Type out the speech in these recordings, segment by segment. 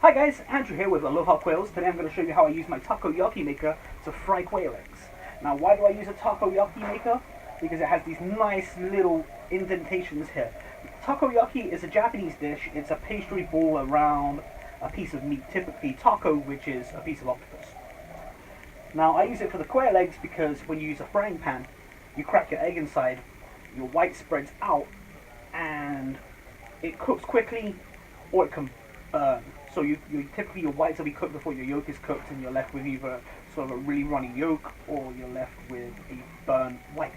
Hi guys, Andrew here with Aloha Quails. Today I'm going to show you how I use my takoyaki maker to fry quail eggs. Now why do I use a takoyaki maker? Because it has these nice little indentations here. Takoyaki is a Japanese dish. It's a pastry ball around a piece of meat, typically taco, which is a piece of octopus. Now I use it for the quail eggs because when you use a frying pan, you crack your egg inside, your white spreads out, and it cooks quickly, or it can burn. So typically your whites will be cooked before your yolk is cooked, and you're left with either sort of a really runny yolk or you're left with a burnt white.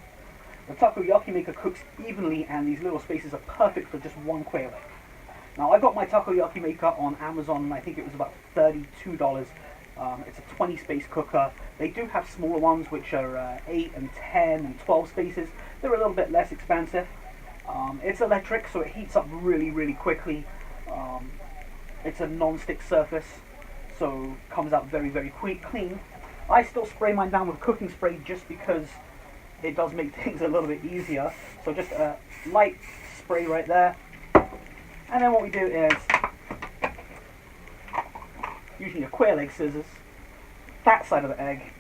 The takoyaki maker cooks evenly, and these little spaces are perfect for just one quail egg. Now I got my takoyaki maker on Amazon. I think it was about $32. It's a 20 space cooker. They do have smaller ones which are 8 and 10 and 12 spaces. They're a little bit less expensive. It's electric, so it heats up really quickly. It's a non-stick surface, so comes out very clean. I still spray mine down with cooking spray just because it does make things a little bit easier. So just a light spray right there. And then what we do is, using your quail egg scissors, that side of the egg,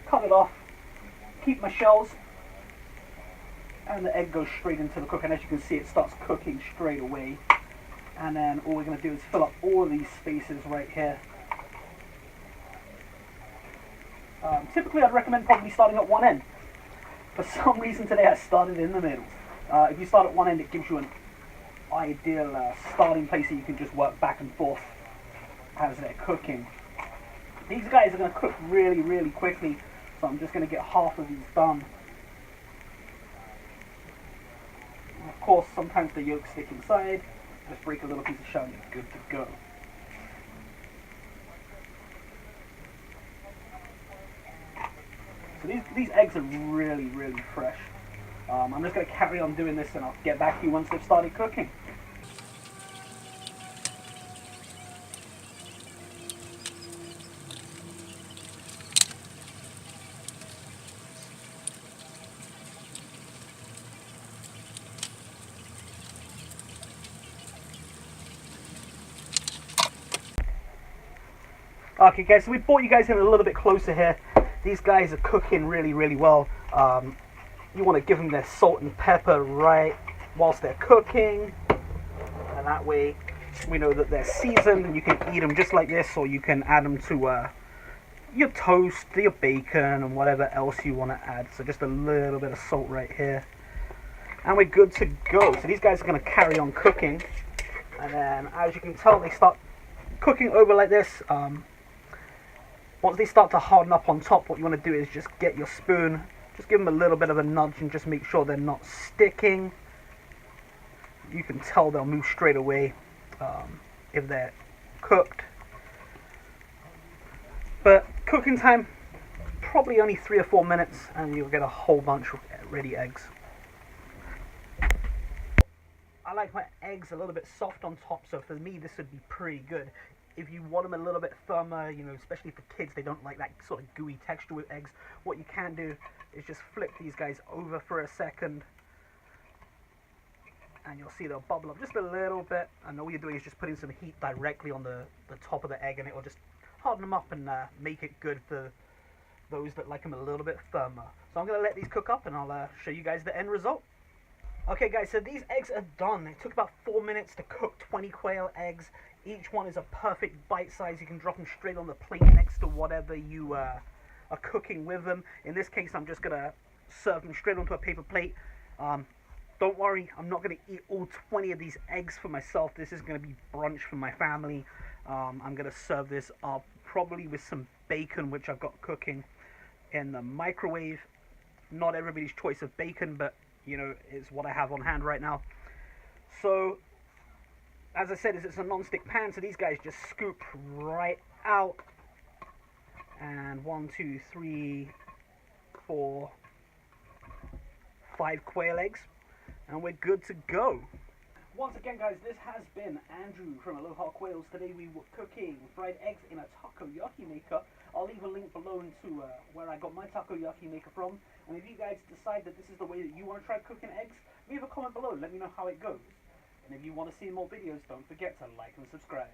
cut it off, keep my shells, and the egg goes straight into the cooker. And as you can see, it starts cooking straight away. And then all we're going to do is fill up all of these spaces right here. Typically I'd recommend probably starting at one end. For some reason today I started in the middle. If you start at one end, it gives you an ideal starting place that you can just work back and forth as they're cooking. These guys are going to cook really quickly, so I'm just going to get half of these done. And of course, sometimes the yolks stick inside. Just break a little piece of shell and you're good to go. So these eggs are really fresh. I'm just going to carry on doing this, and I'll get back to you once they've started cooking. Okay guys, so we brought you guys in a little bit closer here. These guys are cooking really well. You want to give them their salt and pepper right whilst they're cooking, and that way we know that they're seasoned, and you can eat them just like this, or you can add them to your toast, your bacon, and whatever else you want to add. So just a little bit of salt right here, and we're good to go. So these guys are going to carry on cooking, and then as you can tell, they start cooking over like this. Once they start to harden up on top, what you want to do is just get your spoon, just give them a little bit of a nudge, and just make sure they're not sticking. You can tell they'll move straight away if they're cooked. But cooking time, probably only 3 or 4 minutes, and you'll get a whole bunch of ready eggs. I like my eggs a little bit soft on top, so for me this would be pretty good. If you want them a little bit firmer, you know, especially for kids, they don't like that sort of gooey texture with eggs. What you can do is just flip these guys over for a second, and you'll see they'll bubble up just a little bit. And all you're doing is just putting some heat directly on the top of the egg, and it will just harden them up and make it good for those that like them a little bit firmer. So I'm going to let these cook up, and I'll show you guys the end result. Okay guys, so these eggs are done. It took about 4 minutes to cook 20 quail eggs. Each one is a perfect bite size. You can drop them straight on the plate next to whatever you are cooking with them. In this case, I'm just going to serve them straight onto a paper plate. Don't worry, I'm not going to eat all 20 of these eggs for myself. This is going to be brunch for my family. I'm going to serve this up probably with some bacon, which I've got cooking in the microwave. Not everybody's choice of bacon, but you know, it's what I have on hand right now. So as I said, it's a non-stick pan, so these guys just scoop right out. And 1, 2, 3, 4, 5 quail eggs, and we're good to go. Once again guys, this has been Andrew from Aloha Quails. Today we were cooking fried eggs in a takoyaki maker. I'll leave a link below to where I got my takoyaki maker from. And if you guys decide that this is the way that you want to try cooking eggs, leave a comment below, let me know how it goes. And if you want to see more videos, don't forget to like and subscribe.